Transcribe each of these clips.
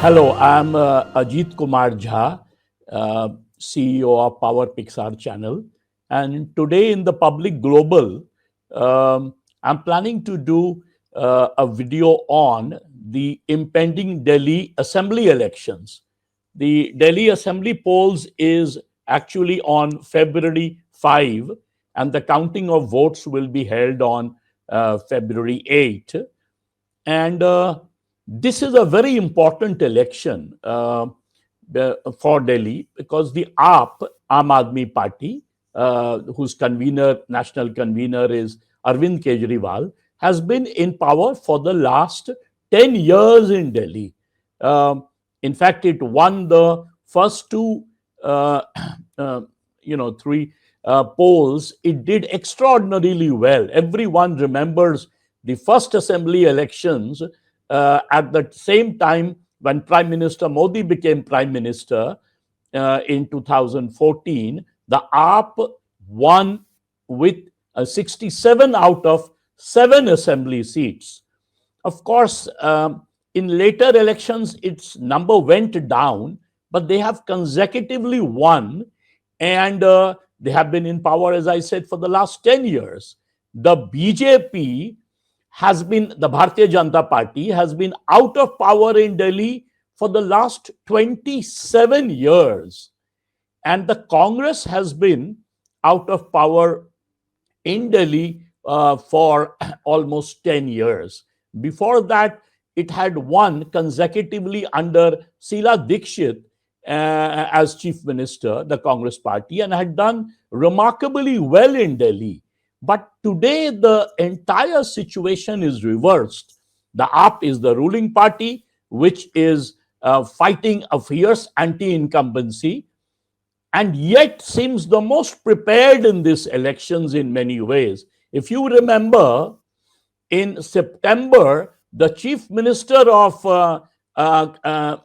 Hello, I'm Ajit Jha, uh, CEO of Power Pixar channel. And today in the Public Global, I'm planning to do a video on the impending Delhi Assembly elections. The Delhi Assembly polls is actually on February 5, and the counting of votes will be held on February 8. And this is a very important election for Delhi because the AAP, Aam Aadmi Party, whose convener, national convener is Arvind Kejriwal, has been in power for the last 10 years in Delhi. In fact, it won the first two, uh, uh, three polls. It did extraordinarily well. Everyone remembers the first assembly elections at the same time when Prime Minister Modi became Prime Minister in 2014. The AAP won with 67 out of 7 assembly seats. Of course, in later elections, its number went down, but they have consecutively won, and they have been in power, as I said, for the last 10 years. The BJP has been, the Bharatiya Janata Party has been out of power in Delhi for the last 27 years. And the Congress has been out of power in Delhi for almost 10 years. Before that, it had won consecutively under Sheila Dikshit as chief minister, the Congress party, and had done remarkably well in Delhi. But today, the entire situation is reversed. The AAP is the ruling party, which is fighting a fierce anti incumbency, and yet seems the most prepared in these elections in many ways. If you remember, in September, the chief minister uh, uh,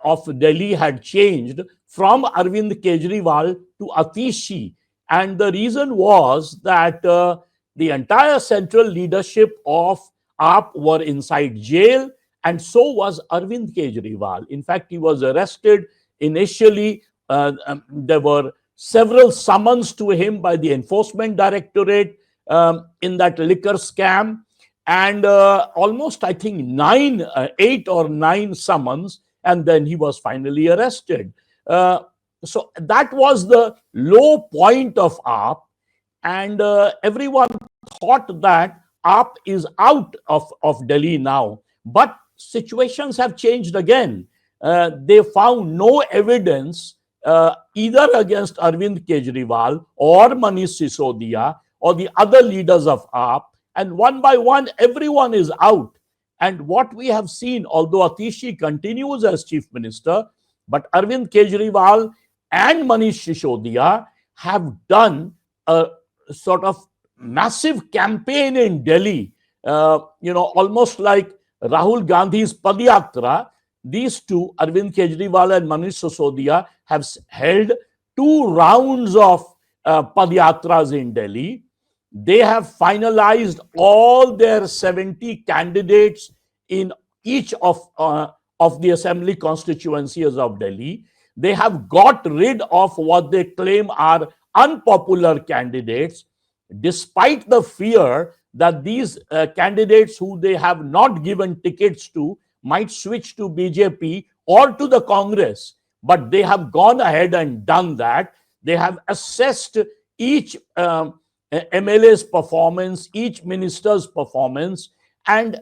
of Delhi had changed from Arvind Kejriwal to Atishi. And the reason was that the entire central leadership of AAP were inside jail, and so was Arvind Kejriwal. In fact, he was arrested initially. There were several summons to him by the Enforcement Directorate in that liquor scam, and almost, I think, 8 or 9 summons, and then he was finally arrested. So that was the low point of AAP, and everyone thought that AAP is out of Delhi now. But situations have changed again. They found no evidence either against Arvind Kejriwal or Manish Sisodia or the other leaders of AAP, and one by one, everyone is out. And what we have seen, although Atishi continues as chief minister, but Arvind Kejriwal and Manish Sisodia have done a sort of massive campaign in Delhi, almost like Rahul Gandhi's Padyatra. These two, Arvind Kejriwal and Manish Sisodia, have held 2 rounds of Padyatras in Delhi. They have finalized all their 70 candidates in each of the assembly constituencies of Delhi. They have got rid of what they claim are unpopular candidates, despite the fear that these candidates who they have not given tickets to might switch to BJP or to the Congress. But they have gone ahead and done that. They have assessed each MLA's performance, each minister's performance, and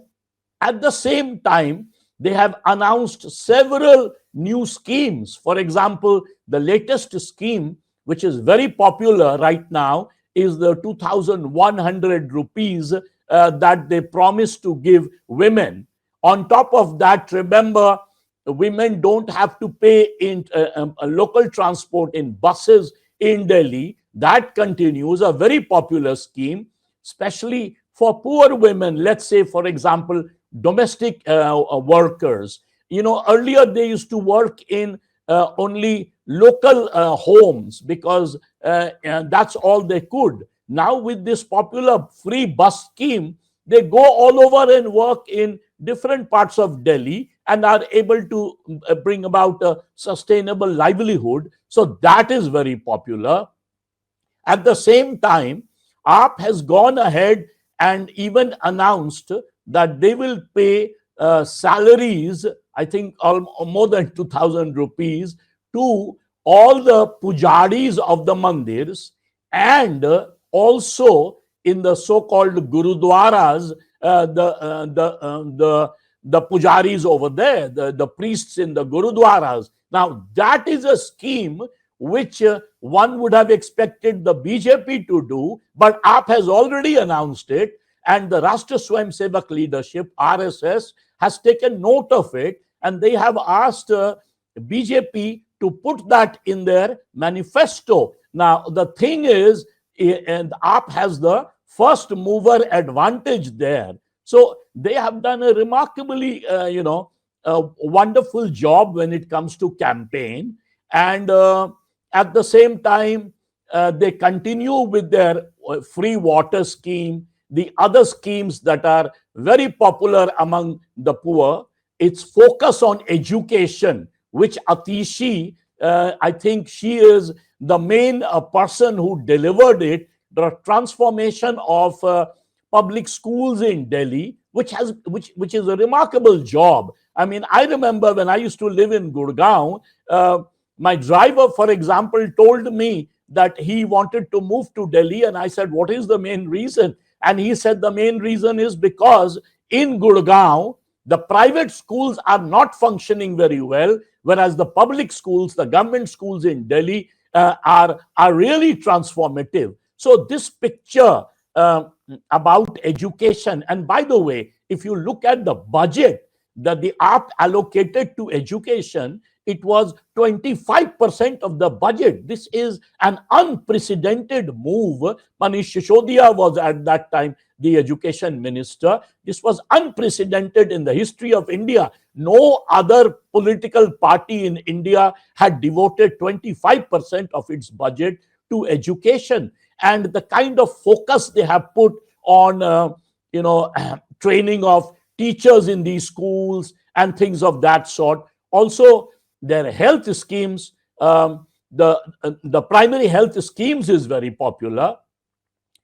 at the same time, they have announced several new schemes. For example, the latest scheme, which is very popular right now, is the 2,100 rupees that they promised to give women. On top of that, remember, women don't have to pay in local transport in buses in Delhi. That continues, a very popular scheme, especially for poor women. Let's say, for example, domestic workers. Earlier they used to work in only local homes because that's all they could. Now, with this popular free bus scheme, they go all over and work in different parts of Delhi, and are able to bring about a sustainable livelihood. So that is very popular. At the same time, AAP has gone ahead and even announced that they will pay salaries, I think more than 2,000 rupees, to all the pujaris of the mandirs, and also in the so-called gurudwaras, the pujaris over there, the priests in the gurudwaras. Now, that is a scheme which one would have expected the BJP to do, but AAP has already announced it, and the Rashtra Swayamsevak leadership, RSS, has taken note of it, and they have asked BJP to put that in their manifesto. Now, the thing is, and AAP has the first mover advantage there. So they have done a remarkably, a wonderful job when it comes to campaign. And at the same time, they continue with their free water scheme, the other schemes that are very popular among the poor. It's focus on education, which Atishi, I think she is the main person who delivered it, the transformation of public schools in Delhi, which is a remarkable job. I mean, I remember when I used to live in Gurgaon, my driver, for example, told me that he wanted to move to Delhi, and I said, what is the main reason? And he said the main reason is because in Gurgaon, the private schools are not functioning very well, whereas the public schools, the government schools in Delhi are really transformative. So this picture about education, and by the way, if you look at the budget that the AAP allocated to education, it was 25% of the budget. This is an unprecedented move. Manish Sisodiya was at that time the education minister. This was unprecedented in the history of India. No other political party in India had devoted 25% of its budget to education. And the kind of focus they have put on, training of teachers in these schools and things of that sort. Also, their health schemes, the primary health schemes is very popular.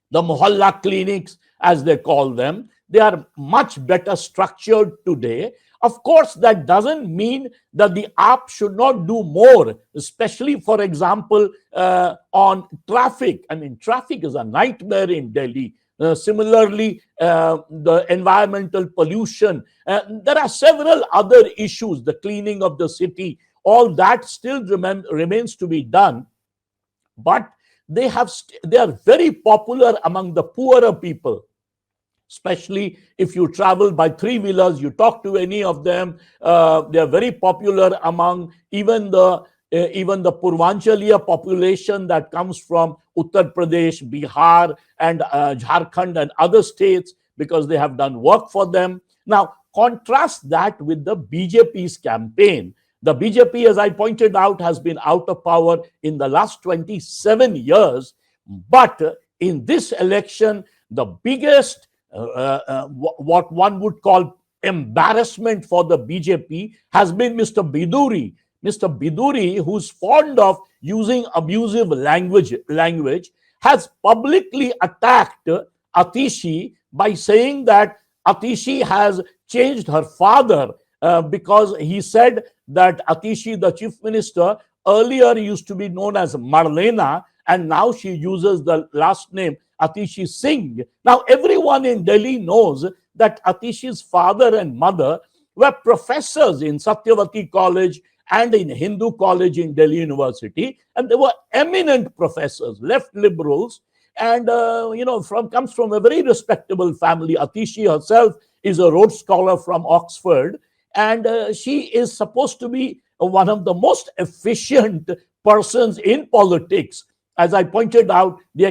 The mohalla clinics, as they call them, they are much better structured today. Of course, that doesn't mean that the AAP should not do more, especially, for example, on traffic. I mean, traffic is a nightmare in Delhi. Similarly, the environmental pollution. There are several other issues, the cleaning of the city, all that still remains to be done. But they are very popular among the poorer people. Especially if you travel by three-wheelers, you talk to any of them, they are very popular among even the Purvanchaliya population that comes from Uttar Pradesh, Bihar, and Jharkhand and other states, because they have done work for them. Now, contrast that with the BJP's campaign. The BJP, as I pointed out, has been out of power in the last 27 years. But in this election, the biggest what one would call embarrassment for the BJP has been Mr. Bidhuri. Mr. Bidhuri, who's fond of using abusive language, has publicly attacked Atishi by saying that Atishi has changed her father because he said that Atishi, the chief minister, earlier used to be known as Marlena, and now she uses the last name Atishi Singh. Now, everyone in Delhi knows that Atishi's father and mother were professors in Satyavati College and in Hindu College in Delhi University, and they were eminent professors, left liberals, and comes from a very respectable family. Atishi herself is a Rhodes Scholar from Oxford, and she is supposed to be one of the most efficient persons in politics. As I pointed out, the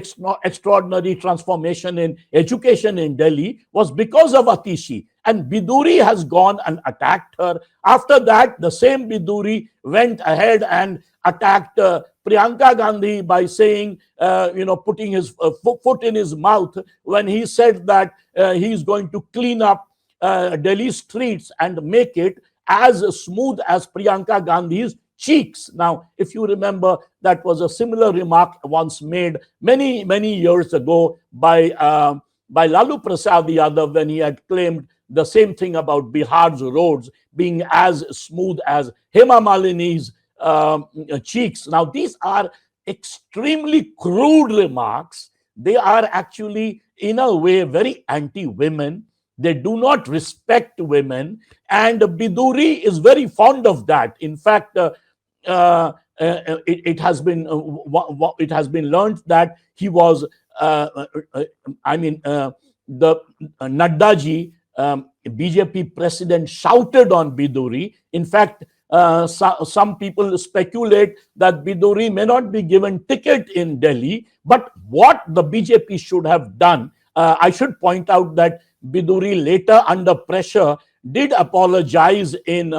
extraordinary transformation in education in Delhi was because of Atishi. And Bidhuri has gone and attacked her. After that, the same Bidhuri went ahead and attacked Priyanka Gandhi by saying, putting his foot in his mouth when he said that he is going to clean up Delhi streets and make it as smooth as Priyanka Gandhi's cheeks. Now, if you remember, that was a similar remark once made many years ago by Lalu Prasad Yadav when he had claimed the same thing about Bihar's roads being as smooth as Hema Malini's cheeks. Now, these are extremely crude remarks. They are actually, in a way, very anti-women. They do not respect women, and Bidhuri is very fond of that. In fact, it has been learned that he was, I mean, the Naddaji, BJP president, shouted on Bidhuri. In fact, some people speculate that Bidhuri may not be given ticket in Delhi. But what the BJP should have done, I should point out that Bidhuri later, under pressure, did apologize in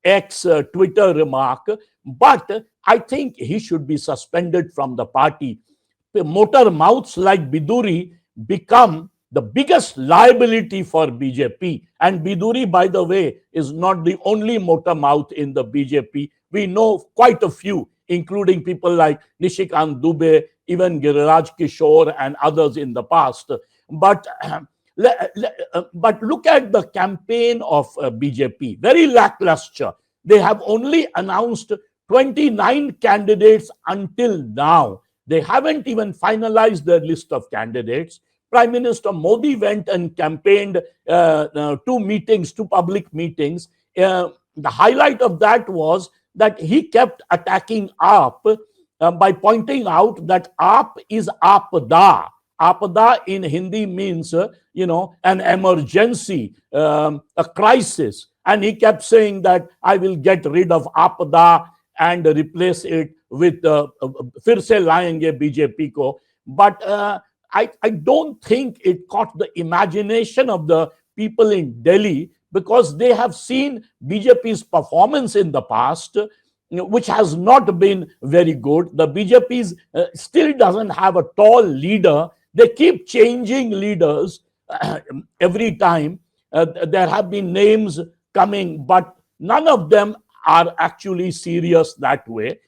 X Twitter remark. But I think he should be suspended from the party. Motormouths like Bidhuri become the biggest liability for BJP. And Bidhuri, by the way, is not the only motormouth in the BJP. We know quite a few, including people like Nishikant Dubey, even Giriraj Kishore and others in the past. But look at the campaign of BJP, very lackluster. They have only announced 29 candidates until now. They haven't even finalized their list of candidates. Prime Minister Modi went and campaigned two public meetings. The highlight of that was that he kept attacking AAP by pointing out that AAP is Apada. Apada in Hindi means, an emergency, a crisis. And he kept saying that I will get rid of Apada and replace it with Fir se layenge BJP ko. But I don't think it caught the imagination of the people in Delhi, because they have seen BJP's performance in the past, which has not been very good. The BJP still doesn't have a tall leader. They keep changing leaders every time. There have been names coming, but none of them are actually serious that way.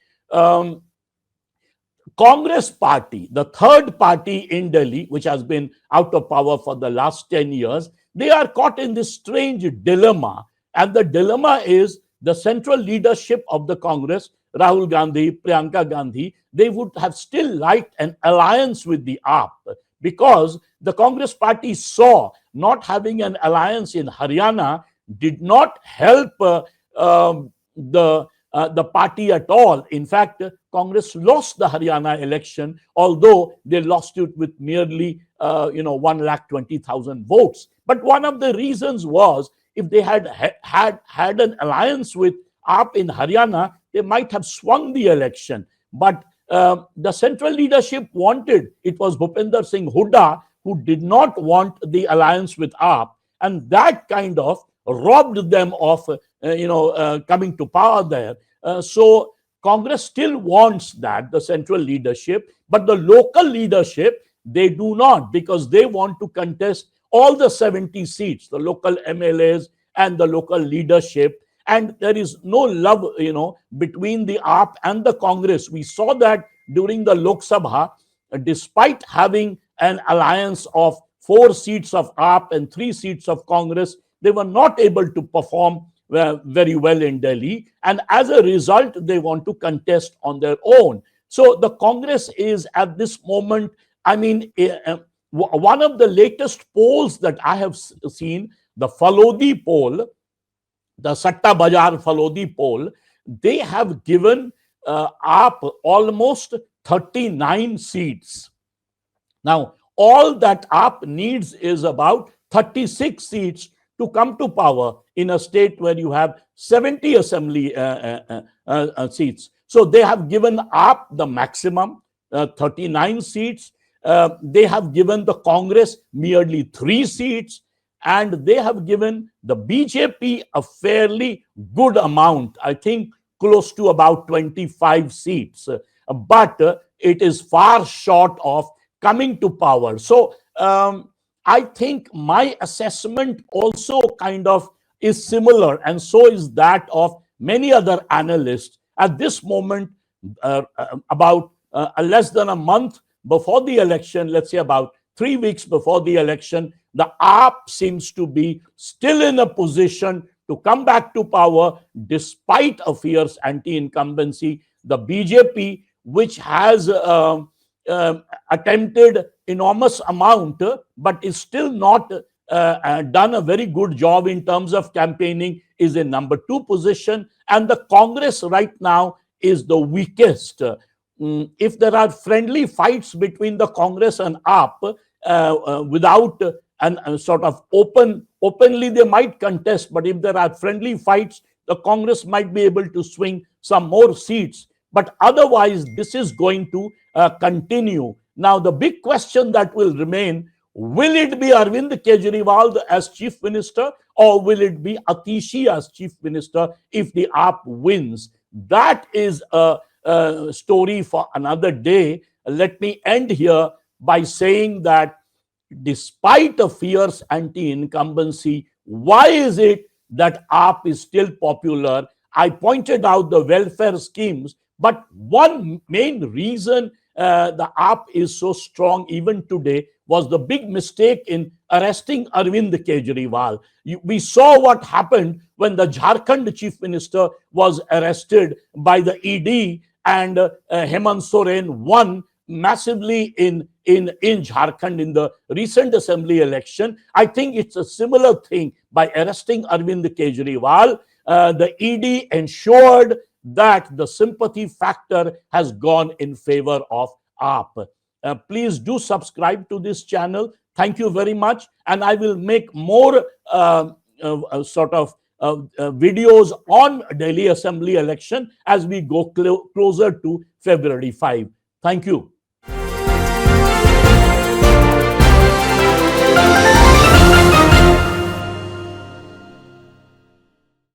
Congress party, the third party in Delhi, which has been out of power for the last 10 years, they are caught in this strange dilemma. And the dilemma is the central leadership of the Congress, Rahul Gandhi, Priyanka Gandhi, they would have still liked an alliance with the AAP, because the Congress party saw not having an alliance in Haryana did not help the party at all. In fact, Congress lost the Haryana election, although they lost it with merely 120,000 votes. But one of the reasons was, if they had an alliance with AAP in Haryana, they might have swung the election. But the central leadership wanted, it was Bhupinder Singh Hooda who did not want the alliance with AAP, and that kind of robbed them of coming to power there. So Congress still wants that, the central leadership, but the local leadership, they do not, because they want to contest all the 70 seats, the local MLAs and the local leadership. And there is no love, between the AAP and the Congress. We saw that during the Lok Sabha, despite having an alliance of 4 seats of AAP and 3 seats of Congress, they were not able to perform very well in Delhi. And as a result, they want to contest on their own. So the Congress is at this moment, one of the latest polls that I have seen, the Falodi poll, the Satta Bajar Falodi poll, they have given AAP almost 39 seats. Now, all that AAP needs is about 36 seats to come to power in a state where you have 70 assembly seats. So they have given AAP the maximum, 39 seats. They have given the Congress merely 3 seats. And they have given the BJP a fairly good amount, I think close to about 25 seats. But it is far short of coming to power. So I think my assessment also kind of is similar, and so is that of many other analysts. At this moment, about less than a month before the election, let's say about 3 weeks before the election, the AAP seems to be still in a position to come back to power despite a fierce anti-incumbency. The BJP, which has attempted enormous amount, but is still not done a very good job in terms of campaigning, is in number 2 position, and the Congress right now is the weakest. If there are friendly fights between the Congress and AAP, without and sort of openly they might contest, but if there are friendly fights, the Congress might be able to swing some more seats. But otherwise, this is going to continue. Now, the big question that will remain: will it be Arvind Kejriwal as chief minister, or will it be Atishi as chief minister if the AAP wins? That is a story for another day. Let me end here by saying that despite a fierce anti-incumbency, why is it that AAP is still popular? I pointed out the welfare schemes, but one main reason the AAP is so strong even today was the big mistake in arresting Arvind Kejriwal. We saw what happened when the Jharkhand chief minister was arrested by the ED, and Hemant Soren won massively in Jharkhand in the recent assembly election. I think it's a similar thing. By arresting Arvind Kejriwal, the ED ensured that the sympathy factor has gone in favor of AAP. Please do subscribe to this channel. Thank you very much. And I will make more videos on Delhi Assembly election as we go closer to February 5. Thank you.